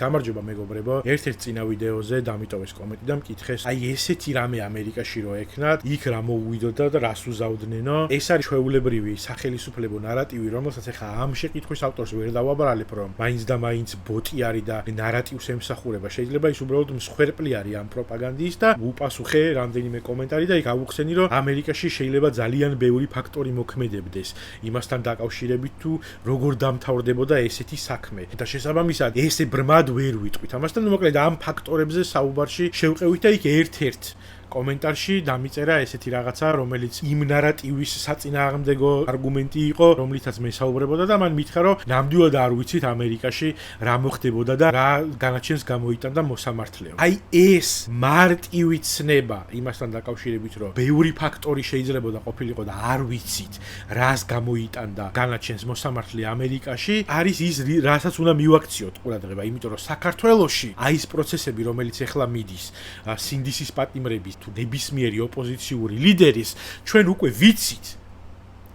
გამარჯობა მეგობრებო, ერთ-ერთ წინა ვიდეოზე დამიტოვეს კომენტი და მკითხეს, აი ესეთი რამე ამერიკაში რო ექნათ, იქ რა მოუვიდოდა და რას უზავდნენო. ეს არის ჩვეულებრივი სახელისუფლებო ნარატივი, რომელსაც ახლა ამ შეკითხვის ავტორს ვერ დავაბრალებ, რომ მაინც და მაინც ბოტი არის და ნარატივს ემსახურება. შეიძლება ის უბრალოდ მსხვერპლი არის ამ პროპაგანდის და უპასუხე რამდენიმე კომენტარი და იქ ავუხსენი, რომ ამერიკაში შეიძლება ძალიან ბევრი ფაქტორი მოქმედებდეს იმასთან დაკავშირებით თუ როგორ დამთავრდებოდა ესეთი საქმე. და შესაბამისად ესე ბრმად ვერ ვიტყვით. ამასთან მოკლედ ამ ფაქტორებზე საუბარში შევყევით და იქ ერთ-ერთ კომენტარში დამიწერა ესეთი რაღაცა, რომელიც იმ ნარატივის საწინააღმდეგო არგუმენტი იყო, რომლითაც მე საუბრებოდა და მან მითხრა, რომ ნამდვილად არ ვიცით ამერიკაში რა მოხდებოდა და რა განაჩენს გამოიტანდა მოსამართლეობა. აი ეს მარტივი ცნება იმასთან დაკავშირებით, რომ ბევრი ფაქტორი შეიძლებოდა ყოფილიყო და არ ვიცით რას გამოიტანდა განაჩენს მოსამართლე ამერიკაში, არის ის რასაც უნდა მივაქციოთ ყურადღება, იმიტომ რომ საქართველოში აი ეს პროცესები, რომელიც ეხლა მიდის, სინდისის პატიმრების თუ ნებისმიერი ოპოზიციური ლიდერის, ჩვენ უკვე ვიცით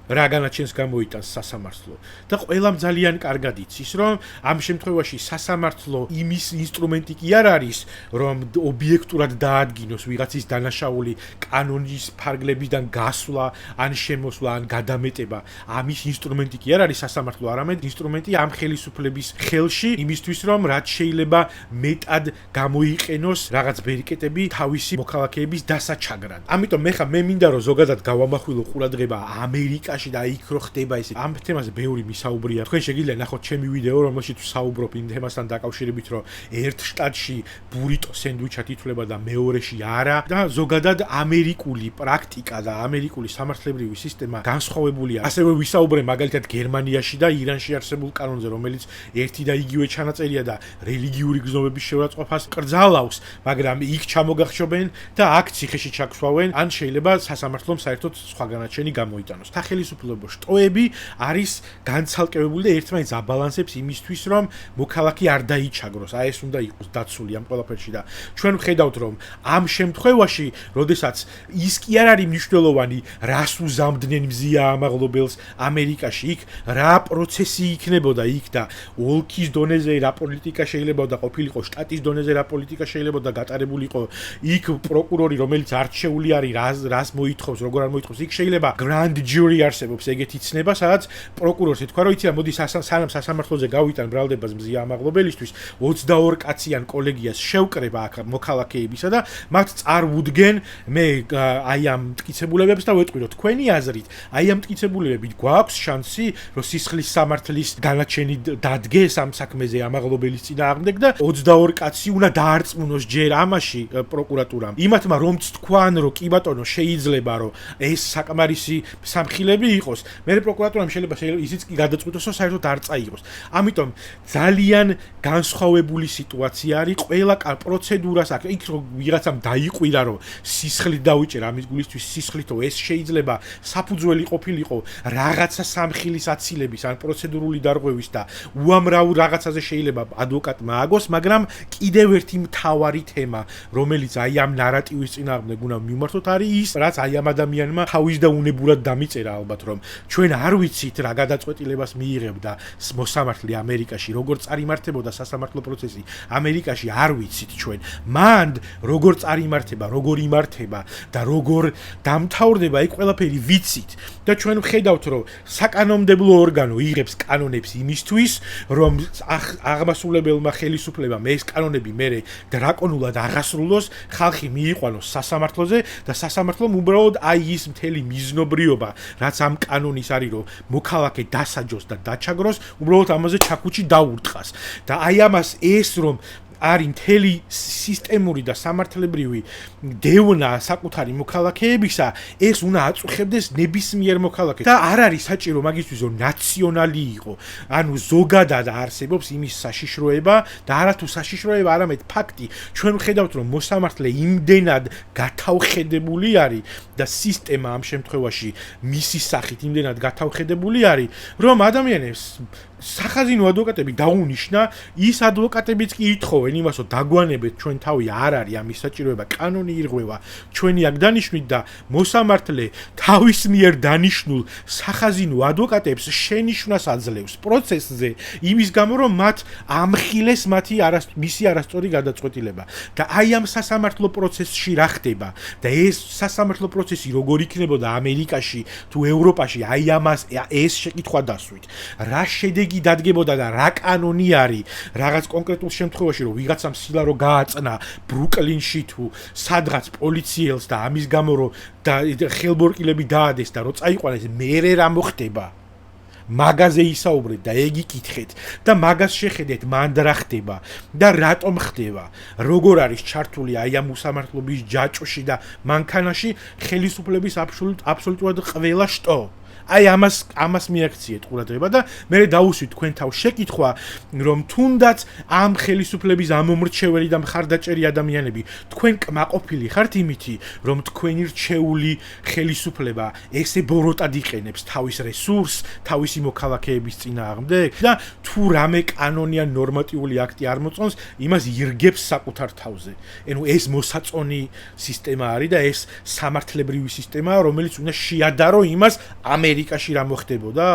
რა განაჩენს გამოიტანს სასამართლო და ყველამ ძალიან კარგად იცის, რომ ამ შემთხვევაში სასამართლო იმის ინსტრუმენტი კი არ არის, რომ ობიექტურად დაადგინოს ვიღაცის დანაშაული კანონის ფარგლებიდან გასვლა, ან შემოსვლა, ან გადამეტება. ამის ინსტრუმენტი კი არ არის სასამართლო, არამედ ინსტრუმენტი ამ ხელისუფლების ხელში იმისთვის, რომ რაც შეიძლება მეტად გამოიყენოს რაღაც ბერიკეტები თავისი მოქალაქეების დასაჩაგრად. ამიტომ მე მინდა რომ ზოგადად გავამახვილო ყურადღება ამერიკაში და იქ რო ხდება ეს ამ თემაზე ბევრი მისაუბრია. თქვენ შეგიძლია ნახოთ ჩემი ვიდეო, რომელშიც ვსაუბრობ იმ თემასთან დაკავშირებით, რომ ერთ შტატში ბურიტო სენდვიჩად ითვლება და მეორეში არა და ზოგადად ამერიკული პრაქტიკა და ამერიკული სამართლებრივი სისტემა განსხვავებულია. ასევე ვისაუბრე მაგალითად გერმანიაში და ირანში არსებულ კანონზე, რომელიც ერთი და იგივე ჩანაწერია და რელიგიური გზნობების შეურაცხყოფას კრძალავს, მაგრამ იქ ჩამოგახშობენ და აქ ციხეში ჩაქსვავენ, ან შეიძლება სასამართლომ საერთოდ სხვა განაჩენი გამოიტანოს. ხელისუფლებო შტოები არის განცალკევებული და ერთმანეთს აბალანსებს იმისთვის, რომ მოქალაქე არ დაიჩაგროს. აი ეს უნდა იყოს დაცული ამ ყველაფერში და ჩვენ ვხედავთ, რომ ამ შემთხვევაში, როდესაც ის კი არ არის მნიშვნელოვანი, რას უზამდნენ მზია ამაღლობელს ამერიკაში, იქ რა პროცესი იქნებოდა იქ და ოლქის დონეზე რა პოლიტიკა შეიძლება და ყოფილიყო შტატის დონეზე რა პოლიტიკა შეიძლება და გატარებულიყო იქ პროკურორი, რომელიც არჩეული არის, რას მოითხოვს, როგორ არ მოითხოვს, იქ შეიძლება grand jury არსებობს ეგეთი ცნება, სადაც პროკურორს ეთქვა, რომ იცი რა, მოდი სანამ სასამართლოზე გავიტან ბრალდებას მზია ამაღლობელისთვის 22 კაციან კოლეგიას შევკრება აქ მოქალაქეებისა და მათ წარუდგენ მე აი ამ მტკიცებულებებს და ვეტყვი, რომ თქვენი აზრით აი ამ მტკიცებულებებით გვაქვს შანსი, რომ სისხლის სამართლის განაჩენი დადგეს ამ საქმეზე ამაღლობელის წინააღმდეგ და 22 კაცი უნდა დაარწმუნოს ჯერ ამაში პროკურატურამ. იმათმა რომც თქვან, რომ კი ბატონო შეიძლება რომ ეს საკმარისი სამხილები იყოს, მე პროკურატურამ შეიძლება ისიც კი გადაწყვიტოს, რომ საერთოდ არ წაიღოს. ამიტომ ძალიან განსხვავებული სიტუაცია არის, ყველა პროცედურას აქ იქ რომ ვიღაცამ დაიყვირა, რომ სისხლით დავიჭერა ამის გულისთვის სისხლითო, ეს შეიძლება საფუძველი ყოფილიყო რაღაცა სამხილის აცილების ან პროცედურული დარღვევის და უამრავ რაღაცაზე შეიძლება ადვოკატმა აგოს, მაგრამ კიდევ ერთი მთავარი თემა, რომელიც აი ამ ნარატივის წინააღმდეგ უნდა მიმართოთ, არის ის, რაც აი ამ ადამიანმა თავის და უნებურად დამიწერა ალბათ, რომ ჩვენ არ ვიცით რა გადაწყვეტილებას მიიღებდა მოსამართლე ამერიკაში, როგორ წარიმართებოდა სასამართლო პროცესი ამერიკაში, არ ვიცით ჩვენ. მან როგორ წარიმართება, როგორ იმართება და როგორ დამთავრდება, იქ ყველაფერი ვიცით და ჩვენ ვხედავთ, რომ საკანონმდებლო ორგანო იღებს კანონებს იმისთვის, რომ აღმასრულებელმა ხელისუფლებამ ეს კანონები მერე დრაკონულად აღასრულოს, ხალხი მიიყვანოს სასამართლოზე და სასამართლომ უბრალოდ აი ის მთელი მიზნობრიობა, რაც ამ კანონის არის, რომ მოქალაქე დასაჯოს და დაჩაგროს, უბრალოდ ამაზე ჩაქუჩი დაურტყას. და აი ამას ეს რომ არის მთელი სისტემური და სამართლებრივი დევნა საკუთარი მოქალაქეებისა, ეს უნდა აწუხებდეს ნებისმიერ მოქალაქეს და არ არის საჭირო მაგისთვის, რომ ნაციონალი იყო. ანუ ზოგადად არსებობს იმის საშიშროება და არათუ საშიშროება, არამედ ფაქტი. ჩვენ ვხედავთ, რომ მოსამართლე იმდენად გათავხედებული არის და სისტემა ამ შემთხვევაში მისი სახით იმდენად გათავხედებული არის, რომ ადამიანებს სახაზინო ადვოკატები დაუნიშნა, ის ადვოკატებიც კი ითხოვენ იმას, რომ დაგვანებეთ ჩვენ თავი არ არის ამის საჭიროება, კანონი ირღვევა, ჩვენი აქ დანიშნვით და მოსამართლე თავის მიერ დანიშნულ სახაზინო ადვოკატებს შენიშვნას აძლევს პროცესზე, იმის გამო რომ მათ ამხილეს მისი არასწორი გადაწყვეტილება. და აი ამ სასამართლო პროცესში რა ხდება და ეს სასამართლო პროცესი როგორ იქნებოდა ამერიკაში თუ ევროპაში, აი ამას ეს შეკითხვა დასვით. რა შედეგი დადგებოდა და რა კანონი არის რაღაც კონკრეტულ შემთხვევაში, რომ ვიღაცამ სილა რო გააწნა ბრუკლინში თუ სადღაც პოლიციელს და ამის გამო რომ ხელბორკილები დაადეს და რო წაიყვანეს, მერე რა მოხდება? მაგაზე ისაუბრეთ და ეგ იკითხეთ და მაგას შეხედეთ, მან რა ხდება და რატომ ხდება, როგორ არის ჩართული აი ამ უსამართლობის ჯაჭვში და მანქანაში ხელისუფლების აბსოლუტურად ყველა შტო. აი ამას მიაქციეთ ყურადღება და მე დავუსვით თქვენ თავს შეკითხვა, რომ თუნდაც ამ ხელისუფლების ამომრჩეველი და მხარდაჭერი ადამიანები, თქვენ კმაყოფილი ხართ იმითი, რომ თქვენი რჩეული ხელისუფლება ესე ბოროტად იყენებს თავის რესურსს, თავისი მოქალაქეების წინააღმდეგ და თუ რამე კანონი ან ნორმატიული აქტი არ მოწონს, იმას ირგებს საკუთარ თავზე. ანუ ეს მოსაწონი სისტემა არის და ეს სამართლებრივი სისტემაა, რომელიც უნდა შეადარო იმას ამერიკაში რა მოხდებოდა?